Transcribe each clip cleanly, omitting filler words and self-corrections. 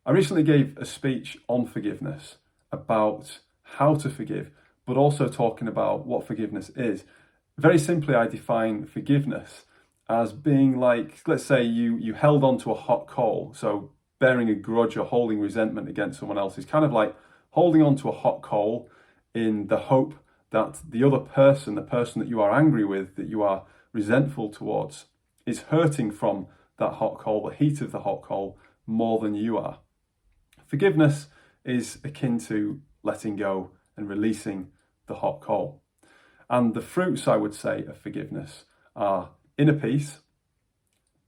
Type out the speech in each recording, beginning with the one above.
I recently gave a speech on forgiveness about how to forgive, but also talking about what forgiveness is. Very simply, I define forgiveness as being like, let's say you held on to a hot coal. So bearing a grudge or holding resentment against someone else is kind of like holding on to a hot coal in the hope that the other person, the person that you are angry with, that you are resentful towards, is hurting from that hot coal, the heat of the hot coal, more than you are. Forgiveness is akin to letting go and releasing the hot coal. And the fruits, I would say, of forgiveness are inner peace,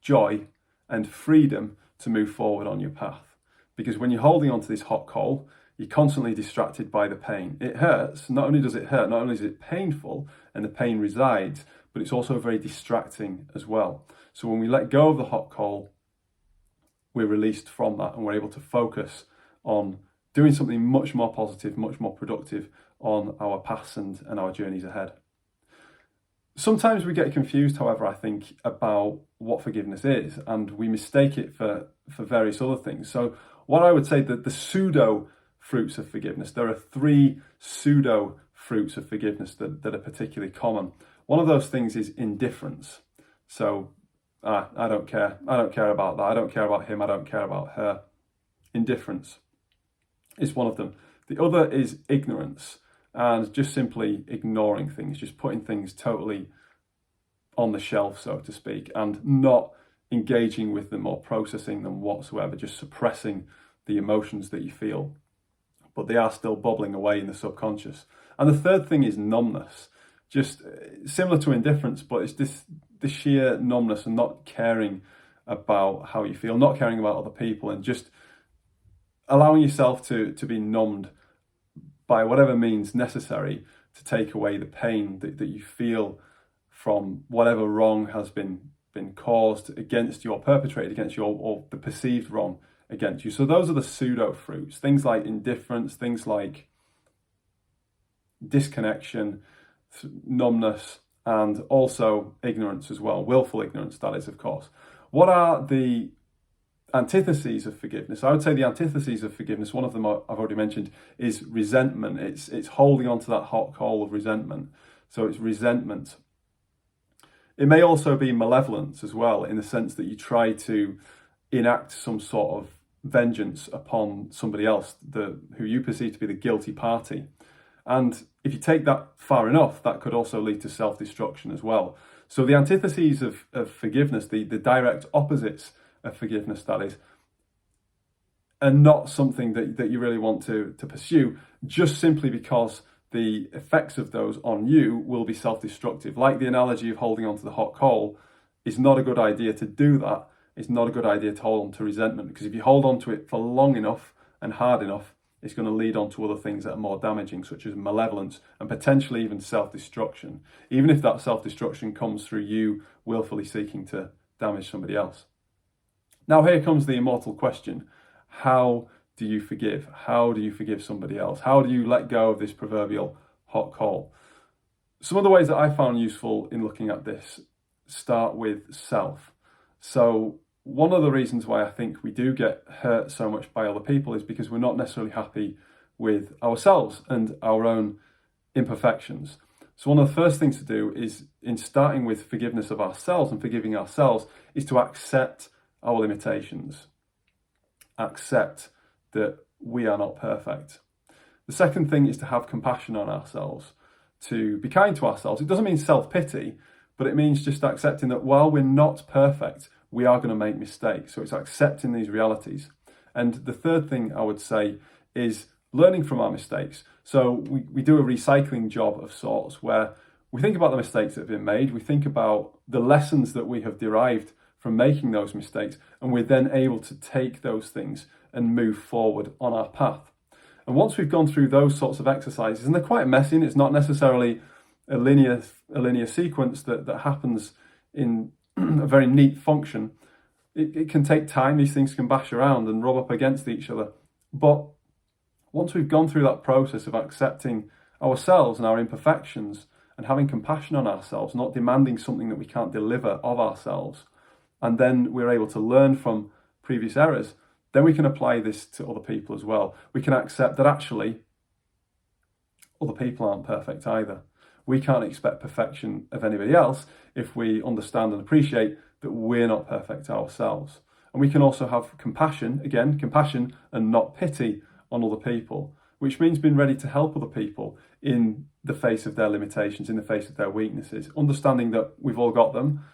joy, and freedom to move forward on your path. Because when you're holding on to this hot coal, you're constantly distracted by the pain. It hurts. Not only does it hurt, not only is it painful and the pain resides, but it's also very distracting as well. So when we let go of the hot coal, we're released from that and we're able to focus on doing something much more positive, much more productive on our paths and our journeys ahead. Sometimes we get confused, however, I think, about what forgiveness is, and we mistake it for various other things. So what I would say that the pseudo fruits of forgiveness, there are 3 pseudo fruits of forgiveness that are particularly common. One of those things is indifference. So I don't care. I don't care about that. I don't care about him. I don't care about her. Indifference is one of them. The other is ignorance, and just simply ignoring things, just putting things totally on the shelf, so to speak, and not engaging with them or processing them whatsoever, just suppressing the emotions that you feel, but they are still bubbling away in the subconscious. And the third thing is numbness, just similar to indifference, but it's the sheer numbness and not caring about how you feel, not caring about other people, and just allowing yourself to be numbed by whatever means necessary to take away the pain that you feel from whatever wrong has been caused against you or perpetrated against you, or the perceived wrong against you. So those are the pseudo fruits, things like indifference, things like disconnection, numbness, and also ignorance as well, willful ignorance, that is, of course. What are the antitheses of forgiveness? I would say the antitheses of forgiveness, one of them I've already mentioned, is resentment. It's holding on to that hot coal of resentment. So it's resentment. It may also be malevolence as well, in the sense that you try to enact some sort of vengeance upon somebody else, who you perceive to be the guilty party. And if you take that far enough, that could also lead to self-destruction as well. So the antitheses of forgiveness, the direct opposites of forgiveness, that is, and not something that you really want to pursue, just simply because the effects of those on you will be self-destructive. Like the analogy of holding onto the hot coal, it's not a good idea to do that. It's not a good idea to hold on to resentment, because if you hold on to it for long enough and hard enough, it's going to lead on to other things that are more damaging, such as malevolence and potentially even self-destruction, even if that self-destruction comes through you willfully seeking to damage somebody else. Now here comes the immortal question: how do you forgive? How do you forgive somebody else? How do you let go of this proverbial hot coal? Some of the ways that I found useful in looking at this start with self. So one of the reasons why I think we do get hurt so much by other people is because we're not necessarily happy with ourselves and our own imperfections. So one of the first things to do is, in starting with forgiveness of ourselves and forgiving ourselves, is to accept our limitations. Accept that we are not perfect. The second thing is to have compassion on ourselves, to be kind to ourselves. It doesn't mean self-pity, but it means just accepting that while we're not perfect, we are going to make mistakes. So it's accepting these realities. And the third thing I would say is learning from our mistakes. So we do a recycling job of sorts, where we think about the mistakes that have been made, we think about the lessons that we have derived from making those mistakes, and we're then able to take those things and move forward on our path. And once we've gone through those sorts of exercises, and they're quite messy, and it's not necessarily a linear sequence that happens in a very neat function. It can take time. These things can bash around and rub up against each other. But once we've gone through that process of accepting ourselves and our imperfections and having compassion on ourselves, not demanding something that we can't deliver of ourselves, and then we're able to learn from previous errors, then we can apply this to other people as well. We can accept that actually other people aren't perfect either. We can't expect perfection of anybody else if we understand and appreciate that we're not perfect ourselves. And we can also have compassion, again, compassion and not pity on other people, which means being ready to help other people in the face of their limitations, in the face of their weaknesses, understanding that we've all got them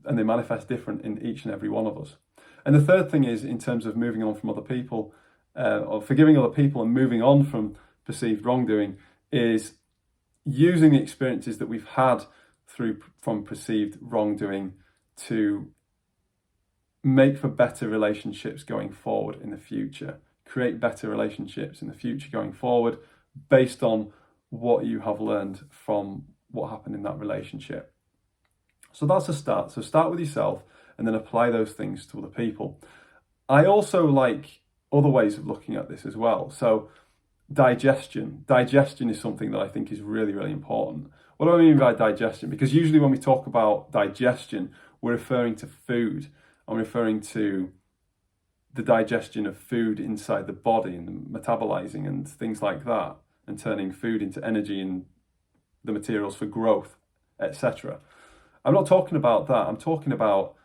and they manifest different in each and every one of us. And the third thing is, in terms of moving on from other people, or forgiving other people and moving on from perceived wrongdoing, is using the experiences that we've had from perceived wrongdoing to make for better relationships going forward in the future. Create better relationships in the future going forward based on what you have learned from what happened in that relationship. So that's a start. So start with yourself and then apply those things to other people. I also like other ways of looking at this as well. So digestion. Digestion is something that I think is really, really important. What do I mean by digestion? Because usually when we talk about digestion, we're referring to food. I'm referring to the digestion of food inside the body and the metabolizing and things like that, and turning food into energy and the materials for growth, etc. I'm not talking about that. I'm talking about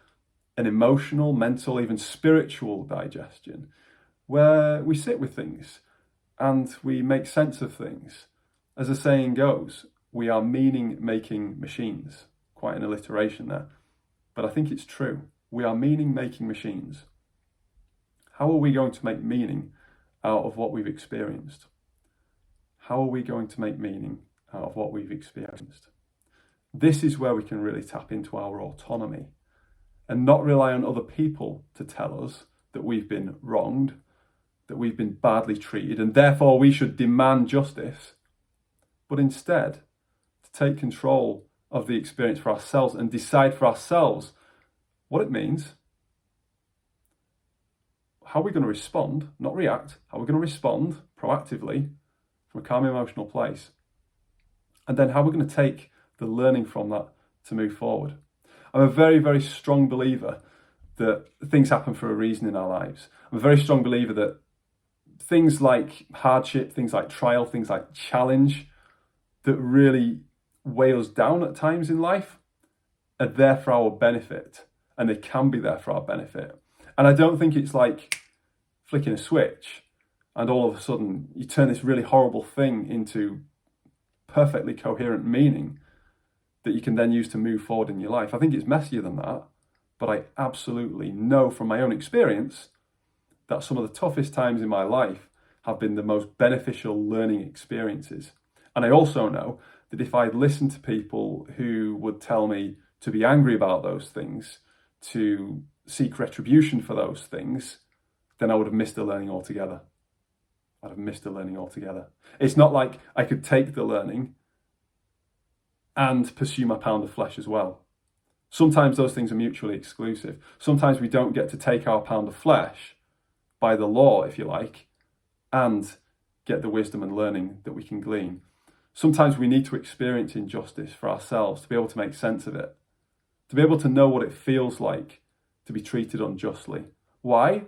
an emotional, mental, even spiritual digestion, where we sit with things and we make sense of things. As the saying goes, we are meaning-making machines. Quite an alliteration there. But I think it's true. We are meaning-making machines. How are we going to make meaning out of what we've experienced? How are we going to make meaning out of what we've experienced? This is where we can really tap into our autonomy and not rely on other people to tell us that we've been wronged, that we've been badly treated, and therefore we should demand justice, but instead to take control of the experience for ourselves and decide for ourselves what it means, how we're going to respond, not react, how we're going to respond proactively from a calm emotional place, and then how we're going to take the learning from that to move forward. I'm a very, very strong believer that things happen for a reason in our lives. I'm a very strong believer that things like hardship, things like trial, things like challenge that really weigh us down at times in life are there for our benefit, and they can be there for our benefit. And I don't think it's like flicking a switch and all of a sudden you turn this really horrible thing into perfectly coherent meaning that you can then use to move forward in your life. I think it's messier than that, but I absolutely know from my own experience that some of the toughest times in my life have been the most beneficial learning experiences. And I also know that if I'd listened to people who would tell me to be angry about those things, to seek retribution for those things, then I would have missed the learning altogether. I'd have missed the learning altogether. It's not like I could take the learning and pursue my pound of flesh as well. Sometimes those things are mutually exclusive. Sometimes we don't get to take our pound of flesh by the law, if you like, and get the wisdom and learning that we can glean. Sometimes we need to experience injustice for ourselves to be able to make sense of it, to be able to know what it feels like to be treated unjustly. Why?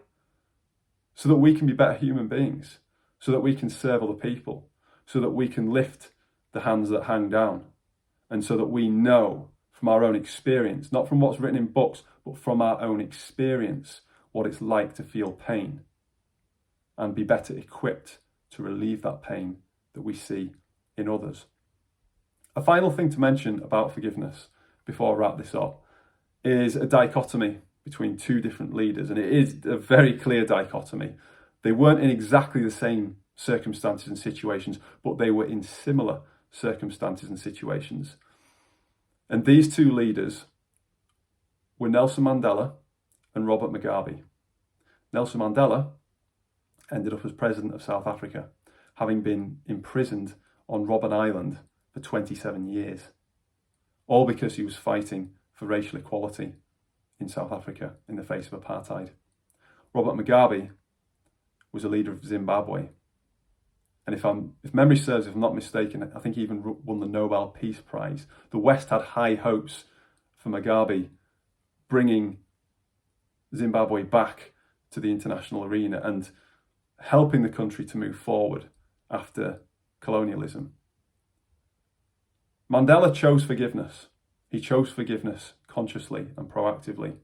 So that we can be better human beings, so that we can serve other people, so that we can lift the hands that hang down, and so that we know from our own experience, not from what's written in books, but from our own experience, what it's like to feel pain and be better equipped to relieve that pain that we see in others. A final thing to mention about forgiveness before I wrap this up is a dichotomy between two different leaders, and it is a very clear dichotomy. They weren't in exactly the same circumstances and situations, but they were in similar circumstances and situations. And these two leaders were Nelson Mandela and Robert Mugabe. Nelson Mandela ended up as president of South Africa, having been imprisoned on Robben Island for 27 years, all because he was fighting for racial equality in South Africa in the face of apartheid. Robert Mugabe was a leader of Zimbabwe, and if memory serves, if I'm not mistaken, I think he even won the Nobel Peace Prize. The West had high hopes for Mugabe bringing Zimbabwe back to the international arena and helping the country to move forward after colonialism. Mandela chose forgiveness. He chose forgiveness consciously and proactively.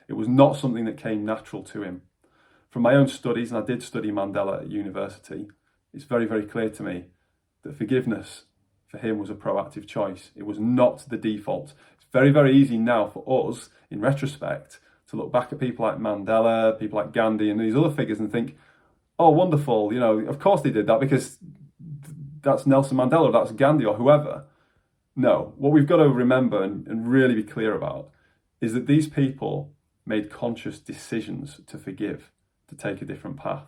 It was not something that came natural to him. From my own studies, and I did study Mandela at university, it's very, very clear to me that forgiveness for him was a proactive choice. It was not the default. It's very, very easy now for us, in retrospect, to look back at people like Mandela, people like Gandhi and these other figures and think, oh, wonderful, you know, of course they did that because that's Nelson Mandela, or that's Gandhi or whoever. No, what we've got to remember and really be clear about is that these people made conscious decisions to forgive, to take a different path.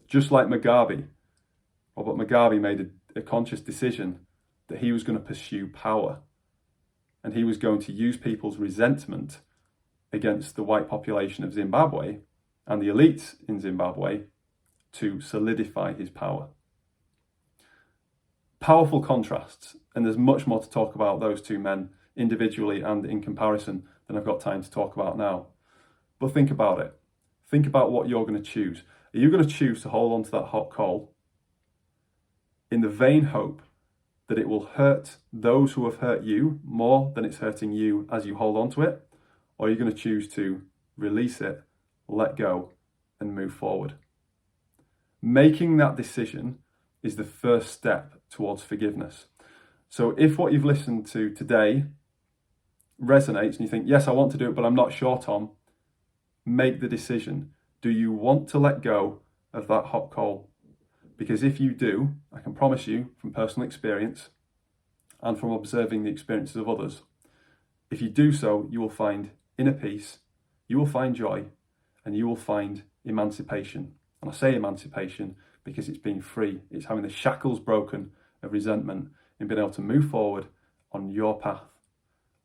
Just like Mugabe. Robert Mugabe made a conscious decision that he was going to pursue power and he was going to use people's resentment against the white population of Zimbabwe and the elites in Zimbabwe to solidify his power. Powerful contrasts, and there's much more to talk about those two men individually and in comparison than I've got time to talk about now. But think about it. Think about what you're going to choose. Are you going to choose to hold on to that hot coal in the vain hope that it will hurt those who have hurt you more than it's hurting you as you hold on to it? Or are you going to choose to release it, let go, and move forward? Making that decision is the first step towards forgiveness. So if what you've listened to today resonates and you think, yes, I want to do it, but I'm not sure, Tom, make the decision. Do you want to let go of that hot coal? Because if you do, I can promise you from personal experience and from observing the experiences of others, if you do so, you will find inner peace, you will find joy, and you will find emancipation. And I say emancipation because it's being free. It's having the shackles broken of resentment and being able to move forward on your path,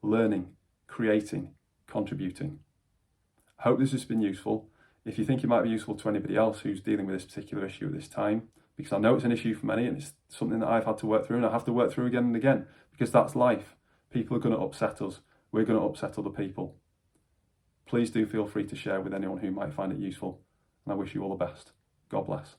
learning, creating, contributing. I hope this has been useful. If you think it might be useful to anybody else who's dealing with this particular issue at this time, because I know it's an issue for many and it's something that I've had to work through and I have to work through again and again, because that's life. People are going to upset us. We're going to upset other people. Please do feel free to share with anyone who might find it useful. And I wish you all the best. God bless.